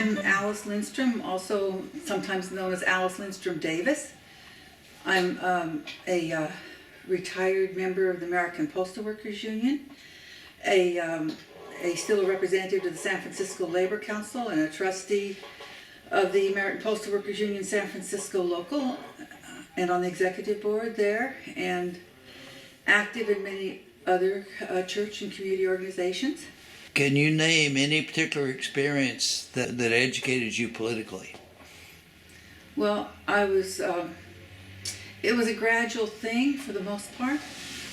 I'm Alice Lindstrom, also sometimes known as Alice Lindstrom Davis. I'm a retired member of the American Postal Workers Union, still a representative to the San Francisco Labor Council, and a trustee of the American Postal Workers Union San Francisco Local, and on the executive board there, and active in many other church and community organizations. Can you name any particular experience that educated you politically? Well, it was a gradual thing for the most part.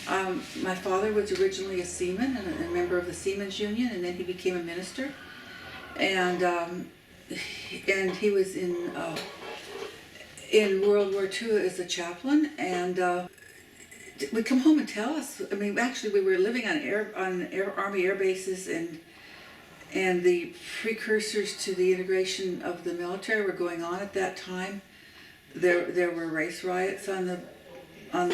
My father was originally a seaman and a member of the Seamen's Union, and then he became a minister. And he was in World War II as a chaplain, and would come home and tell us. I mean, actually, we were living on Army air bases, and the precursors to the integration of the military were going on at that time. There were race riots on the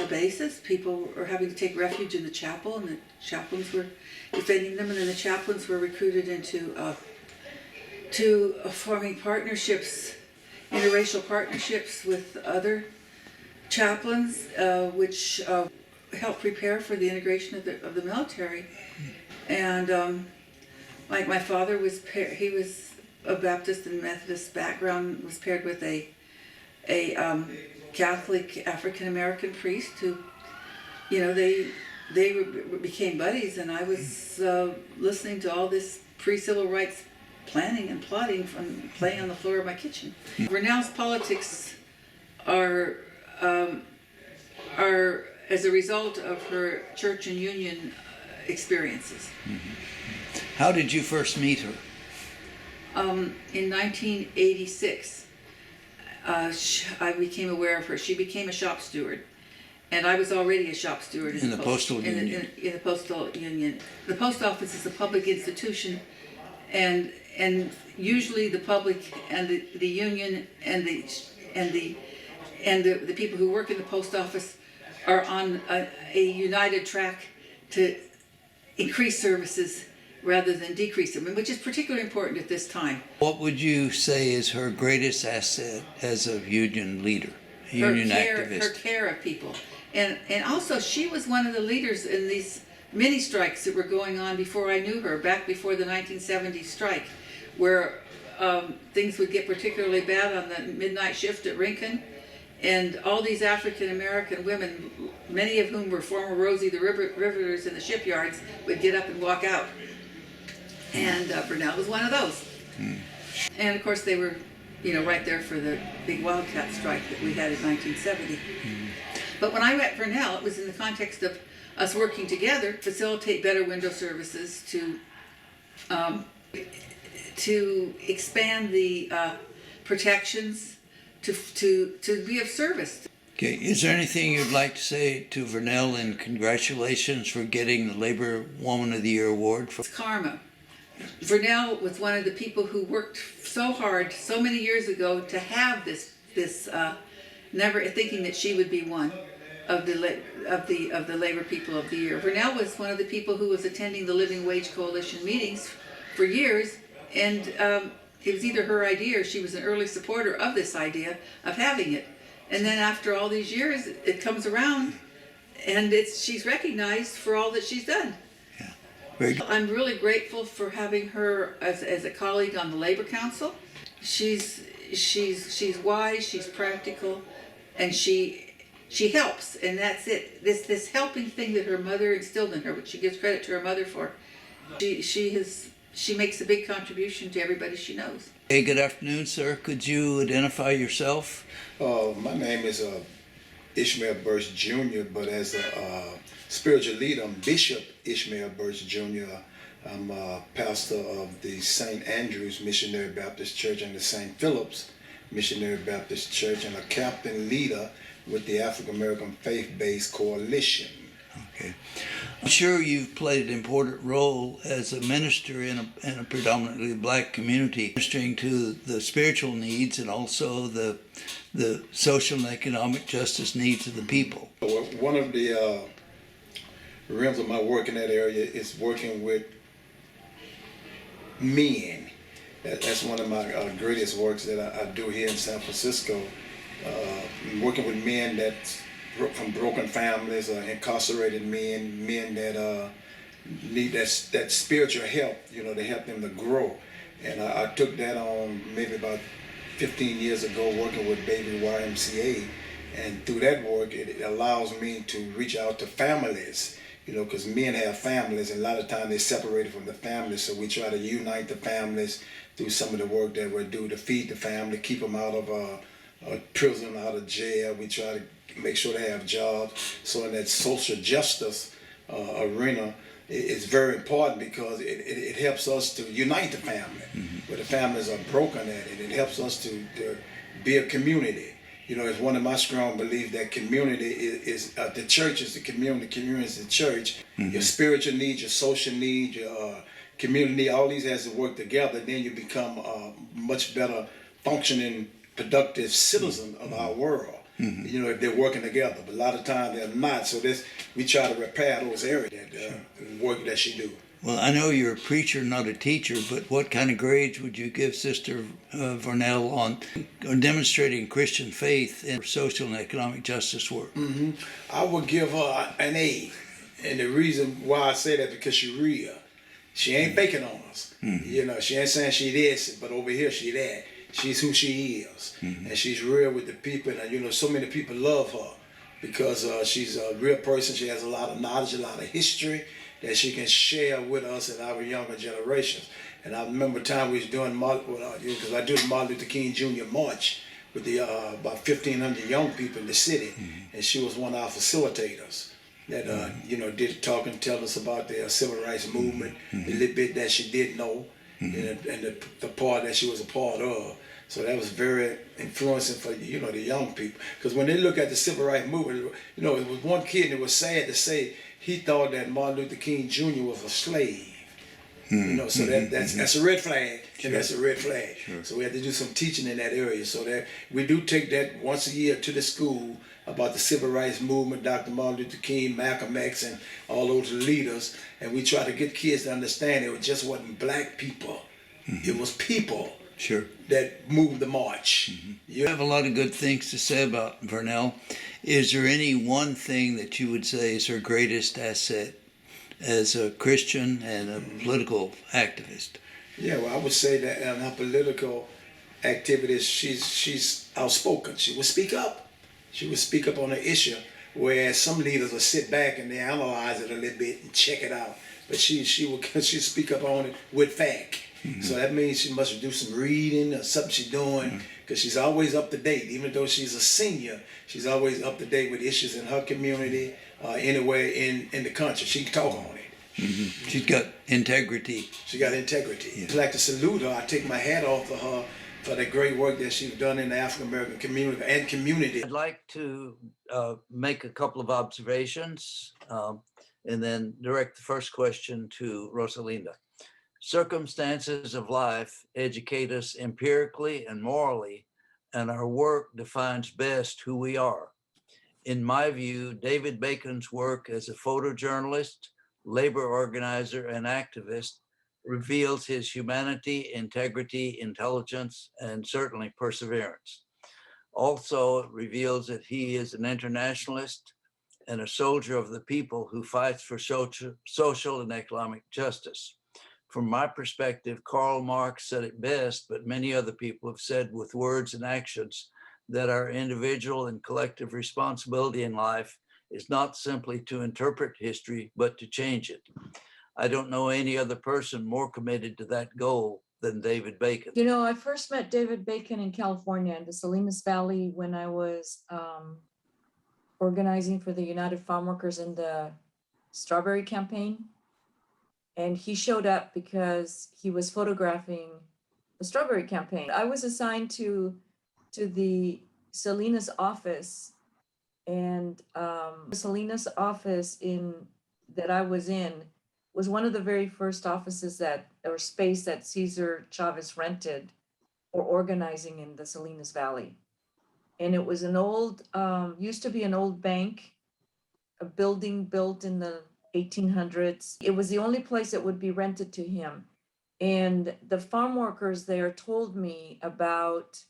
bases. People were having to take refuge in the chapel, and the chaplains were defending them. And then the chaplains were recruited into forming partnerships, interracial partnerships with other chaplains, which helped prepare for the integration of the military. And like my father he was a Baptist and Methodist background, was paired with a Catholic African American priest who, they became buddies, and I was listening to all this pre-civil rights planning and plotting from playing on the floor of my kitchen. Vernell's politics are as a result of her church and union experiences. Mm-hmm. How did you first meet her? In 1986, I became aware of her. She became a shop steward, and I was already a shop steward in the postal union. In the postal union. The post office is a public institution, and usually the public and the union and the people who work in the post office are on a united track to increase services rather than decrease them, which is particularly important at this time. What would you say is her greatest asset as a union leader, activist? Her care of people. And also she was one of the leaders in these mini strikes that were going on before I knew her, back before the 1970 strike, where things would get particularly bad on the midnight shift at Rincon. And all these African American women, many of whom were former Rosie the Riveters in the shipyards, would get up and walk out. And Vernell was one of those. And of course they were, right there for the big Wildcat strike that we had in 1970. But when I met Vernell, it was in the context of us working together to facilitate better window services, to expand the protections, to be of service. Okay, is there anything you'd like to say to Vernell, and congratulations for getting the Labor Woman of the Year award? It's karma. Vernell was one of the people who worked so hard so many years ago to have this never thinking that she would be one of the Labor People of the Year. Vernell was one of the people who was attending the Living Wage Coalition meetings for years, and it was either her idea or she was an early supporter of this idea of having it. And then after all these years, it comes around, and she's recognized for all that she's done. I'm really grateful for having her as a colleague on the Labor Council. She's wise, she's practical, and she helps, and that's it. This helping thing that her mother instilled in her, which she gives credit to her mother for. She makes a big contribution to everybody she knows. Hey, good afternoon, sir. Could you identify yourself? My name is Ishmael Burst Jr., but as a spiritual leader, I'm Bishop Ishmael Burst Jr. I'm a pastor of the St. Andrew's Missionary Baptist Church and the St. Philip's Missionary Baptist Church, and a captain leader with the African American Faith-Based Coalition. Okay. I'm sure you've played an important role as a minister in a predominantly black community, ministering to the spiritual needs and also the social and economic justice needs of the people. One of the realms of my work in that area is working with men That's one of my greatest works that I do here in San Francisco. Working with men that from broken families, incarcerated men, men that need that spiritual help, to help them to grow. And I took that on maybe about 15 years ago, working with Baby YMCA. And through that work, it allows me to reach out to families, because men have families, and a lot of times they're separated from the families. So we try to unite the families through some of the work that we do to feed the family, keep them out of prison, out of jail. We try to make sure they have jobs. So in that social justice arena, it's very important because it helps us to unite the family. Where the families are broken at it. It helps us to be a community. It's one of my strong beliefs that community is the church is the community is the church. Your spiritual needs, your social needs, your community, all these has to work together. Then you become a much better functioning, productive citizen of our world. If they're working together. But a lot of times they're not. So we try to repair those areas, work that she do. Well, I know you're a preacher, not a teacher, but what kind of grades would you give Sister Vernell on demonstrating Christian faith in social and economic justice work? I would give her an A. And the reason why I say that because she's real. She ain't faking on us. She ain't saying she this, but over here she that. She's who she is. And she's real with the people. And, so many people love her because she's a real person. She has a lot of knowledge, a lot of history that she can share with us and our younger generations. And I remember a time we was doing, because I do the Martin Luther King Jr. March with the about 1,500 young people in the city, and she was one of our facilitators that did talk and tell us about the civil rights movement, the little bit that she did know, and the part that she was a part of. So that was very influencing for the young people, because when they look at the civil rights movement, it was one kid and it was sad to say he thought that Martin Luther King Jr. was a slave. So that's a red flag, and that's a red flag. So we had to do some teaching in that area. So that we do take that once a year to the school about the civil rights movement, Dr. Martin Luther King, Malcolm X, and all those leaders, and we try to get kids to understand it just wasn't black people. It was people that moved the march. You have a lot of good things to say about Vernell. Is there any one thing that you would say is her greatest asset as a Christian and a political activist? Yeah, well, I would say that in her political activities, she's outspoken. She would speak up. She would speak up on an issue, whereas some leaders will sit back and they analyze it a little bit and check it out. But she speak up on it with fact. So that means she must do some reading or something she's doing, because she's always up to date. Even though she's a senior, she's always up to date with issues in her community, anywhere in the country. She can talk on it. She's got integrity. She got integrity. I'd like to salute her. I take my hat off to her for the great work that she's done in the African American community. I'd like to make a couple of observations and then direct the first question to Rosalinda. Circumstances of life educate us empirically and morally, and our work defines best who we are. In my view, David Bacon's work as a photojournalist, labor organizer, and activist reveals his humanity, integrity, intelligence, and certainly perseverance. Also, it reveals that he is an internationalist and a soldier of the people who fights for social and economic justice. From my perspective, Karl Marx said it best, but many other people have said with words and actions that our individual and collective responsibility in life is not simply to interpret history, but to change it. I don't know any other person more committed to that goal than David Bacon. I first met David Bacon in California, in the Salinas Valley, when I was organizing for the United Farm Workers in the strawberry campaign. And he showed up because he was photographing the strawberry campaign. I was assigned to the Salinas office, and the Salinas office that I was in was one of the very first offices or space that Cesar Chavez rented for organizing in the Salinas Valley. And it was an old, used to be an old bank, a building built in the 1800s. It was the only place that would be rented to him. And the farm workers there told me about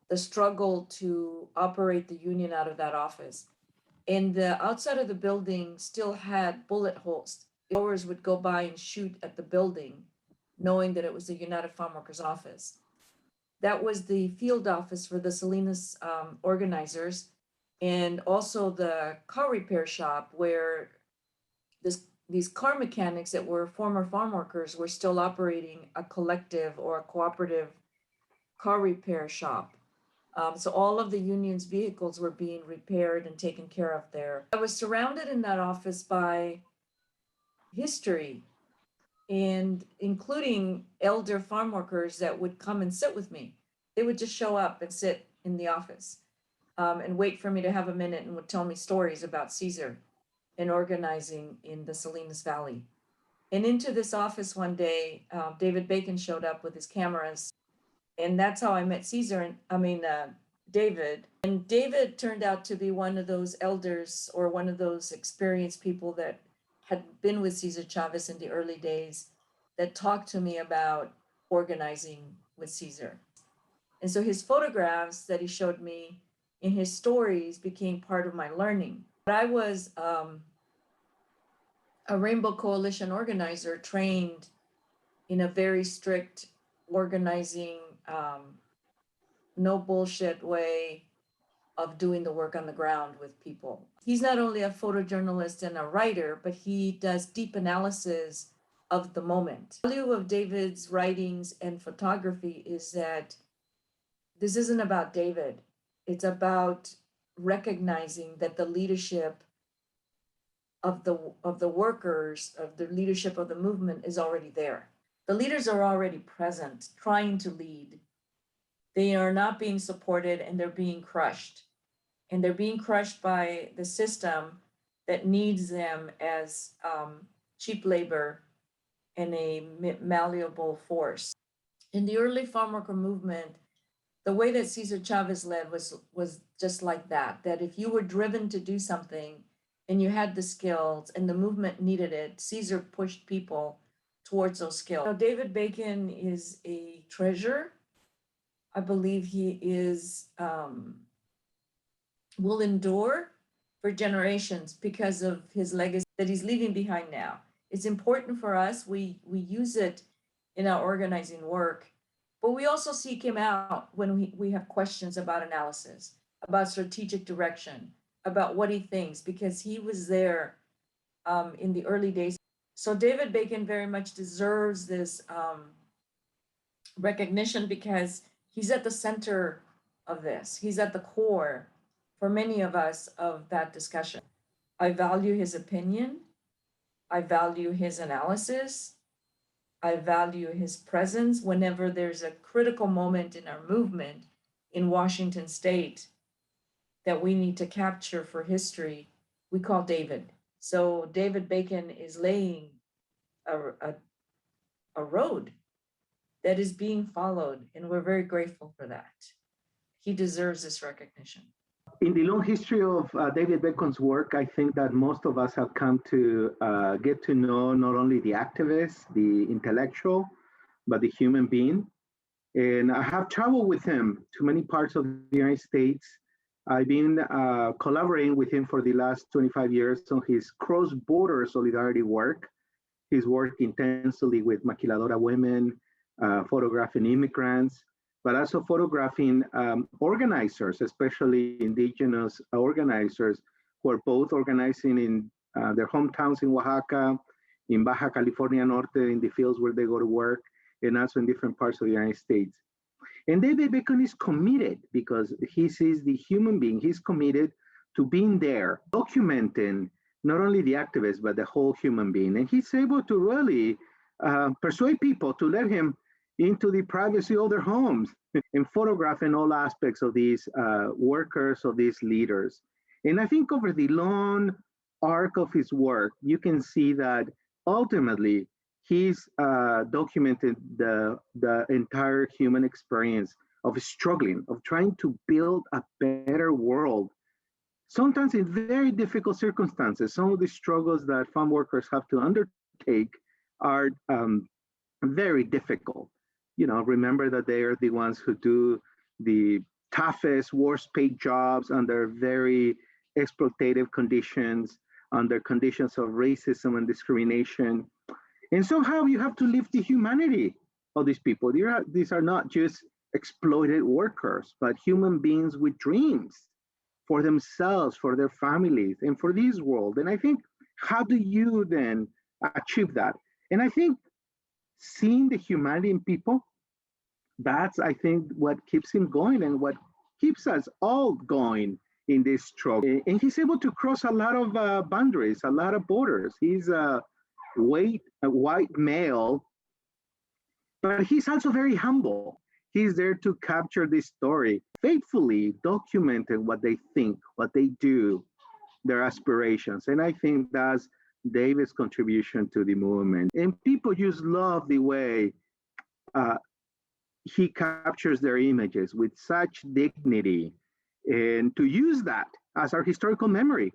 the struggle to operate the union out of that office. And the outside of the building still had bullet holes. Growers would go by and shoot at the building, knowing that it was the United Farm Workers office. That was the field office for the Salinas organizers, and also the car repair shop where these car mechanics that were former farm workers were still operating a collective or a cooperative car repair shop. So all of the union's vehicles were being repaired and taken care of there. I was surrounded in that office by history, and including elder farm workers that would come and sit with me. They would just show up and sit in the office and wait for me to have a minute and would tell me stories about Caesar and organizing in the Salinas Valley. And into this office one day, David Bacon showed up with his cameras, and that's how I met Caesar. David. And David turned out to be one of those elders or one of those experienced people that had been with Cesar Chavez in the early days that talked to me about organizing with Cesar. And so his photographs that he showed me in his stories became part of my learning. I was a Rainbow Coalition organizer trained in a very strict organizing, no bullshit way of doing the work on the ground with people. He's not only a photojournalist and a writer, but he does deep analysis of the moment. The value of David's writings and photography is that this isn't about David. It's about recognizing that the leadership of the workers, of the leadership of the movement is already there. The leaders are already present, trying to lead. They are not being supported and they're being crushed. And they're being crushed by the system that needs them as cheap labor and a malleable force. In the early farm worker movement, the way that Cesar Chavez led was just like that, that if you were driven to do something and you had the skills and the movement needed it, Cesar pushed people towards those skills. Now, David Bacon is a treasure. I believe he is will endure for generations because of his legacy that he's leaving behind now. It's important for us. We use it in our organizing work, but we also seek him out when we have questions about analysis, about strategic direction, about what he thinks, because he was there in the early days. So David Bacon very much deserves this recognition because he's at the center of this. He's at the core for many of us of that discussion. I value his opinion. I value his analysis. I value his presence whenever there's a critical moment in our movement in Washington State that we need to capture for history. We call David. So David Bacon is laying a road that is being followed, and we're very grateful for that. He deserves this recognition. In the long history of David Bacon's work, I think that most of us have come to get to know not only the activist, the intellectual, but the human being. And I have traveled with him to many parts of the United States. I've been collaborating with him for the last 25 years on his cross-border solidarity work. He's worked intensely with maquiladora women, photographing immigrants, but also photographing organizers, especially indigenous organizers who are both organizing in their hometowns in Oaxaca, in Baja California Norte, in the fields where they go to work, and also in different parts of the United States. And David Bacon is committed because he sees the human being. He's committed to being there, documenting not only the activists, but the whole human being. And he's able to really persuade people to let him into the privacy of their homes and photographing all aspects of these workers, of these leaders. And I think over the long arc of his work, you can see that ultimately he's documented the entire human experience of struggling, of trying to build a better world, sometimes in very difficult circumstances. Some of the struggles that farm workers have to undertake are very difficult. Remember that they are the ones who do the toughest, worst paid jobs under very exploitative conditions, under conditions of racism and discrimination. And somehow you have to live the humanity of these people. These are not just exploited workers, but human beings with dreams for themselves, for their families, and for this world. And I think, how do you then achieve that? And I think seeing the humanity in people, that's, I think, what keeps him going and what keeps us all going in this struggle. And he's able to cross a lot of boundaries, a lot of borders. He's a white male, but he's also very humble. He's there to capture this story, faithfully documenting what they think, what they do, their aspirations. And I think that's David's contribution to the movement. And people just love the way he captures their images with such dignity, and to use that as our historical memory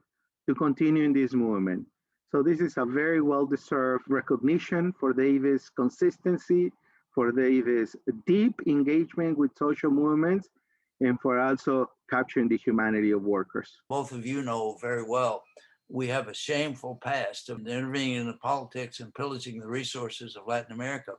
to continue in this movement. So this is a very well-deserved recognition for David's consistency, for David's deep engagement with social movements, and for also capturing the humanity of workers. Both of you know very well, we have a shameful past of intervening in the politics and pillaging the resources of Latin America.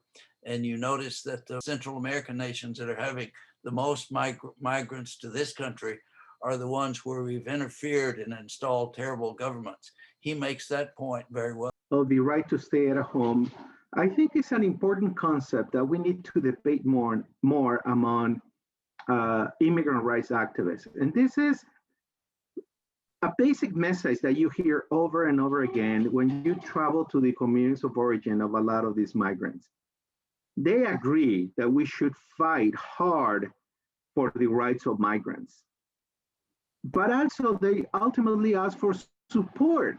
And you notice that the Central American nations that are having the most migrants to this country are the ones where we've interfered and installed terrible governments. He makes that point very well. Of the right to stay at home, I think it's an important concept that we need to debate more among immigrant rights activists. And this is a basic message that you hear over and over again when you travel to the communities of origin of a lot of these migrants. They agree that we should fight hard for the rights of migrants. But also they ultimately ask for support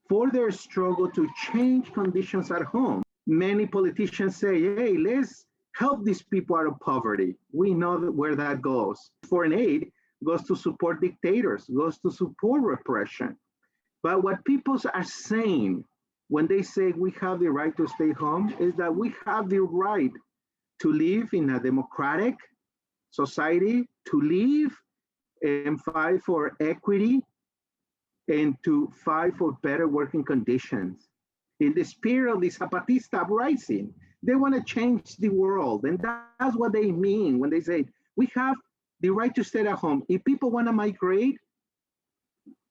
for their struggle to change conditions at home. Many politicians say, hey, let's help these people out of poverty. We know where that goes. Foreign aid goes to support dictators, goes to support repression. But what people are saying when they say we have the right to stay home is that we have the right to live in a democratic society, to live and fight for equity, and to fight for better working conditions. In the spirit of the Zapatista uprising, they want to change the world. And that's what they mean when they say, we have the right to stay at home. If people want to migrate,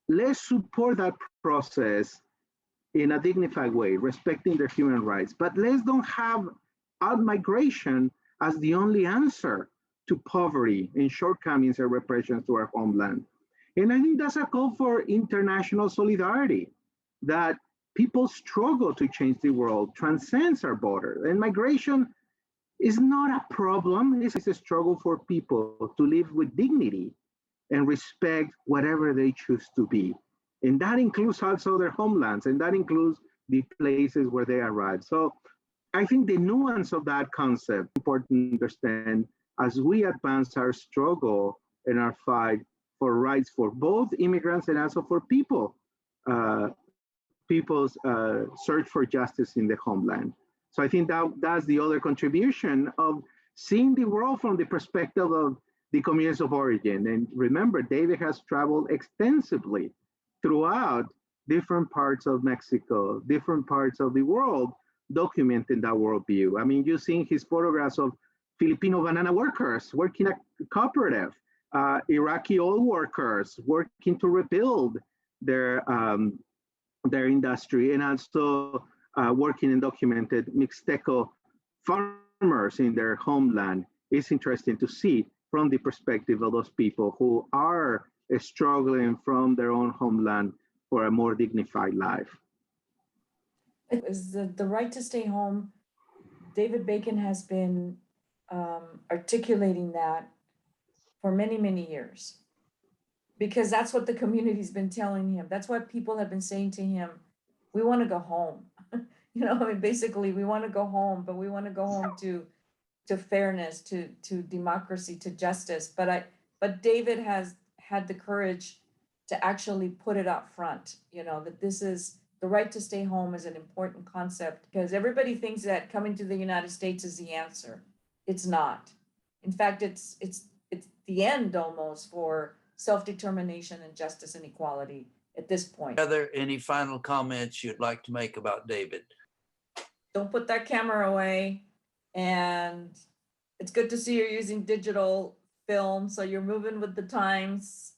let's support that process in a dignified way, respecting their human rights. But let's don't have out-migration as the only answer to poverty and shortcomings and repression to our homeland. And I think that's a call for international solidarity, that people's struggle to change the world transcends our border. And migration is not a problem. It's a struggle for people to live with dignity and respect whatever they choose to be. And that includes also their homelands, and that includes the places where they arrive. So I think the nuance of that concept is important to understand as we advance our struggle and our fight for rights for both immigrants and also for people's search for justice in the homeland. So I think that's the other contribution of seeing the world from the perspective of the communities of origin. And remember, David has traveled extensively throughout different parts of Mexico, different parts of the world, documenting that worldview. I mean, you've seen his photographs of Filipino banana workers working at a cooperative, Iraqi oil workers working to rebuild their industry, and also working and documented Mixteco farmers in their homeland. It's interesting to see from the perspective of those people who are struggling from their own homeland for a more dignified life. Is the right to stay home. David Bacon has been articulating that for many, many years, because that's what the community's been telling him. That's what people have been saying to him. We want to go home. I mean, basically, we want to go home, but we want to go home to fairness, to democracy, to justice. But David has had the courage to actually put it up front, that this is the right to stay home is an important concept because everybody thinks that coming to the United States is the answer. It's not. In fact, it's the end almost for self-determination and justice and equality at this point. Are there any final comments you'd like to make about David? Don't put that camera away. And it's good to see you're using digital film, so you're moving with the times.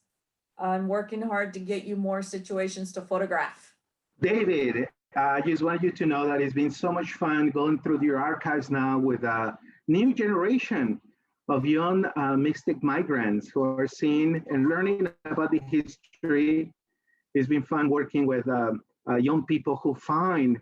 I'm working hard to get you more situations to photograph. David, I just want you to know that it's been so much fun going through your archives now with a new generation of young mixed migrants who are seeing and learning about the history. It's been fun working with young people who find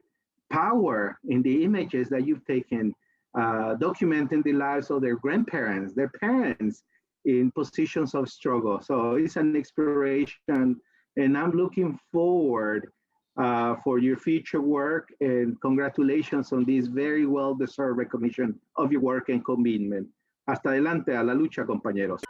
power in the images that you've taken, documenting the lives of their grandparents, their parents in positions of struggle. So it's an inspiration, and I'm looking forward for your future work, and congratulations on this very well-deserved recognition of your work and commitment. Hasta adelante a la lucha, compañeros.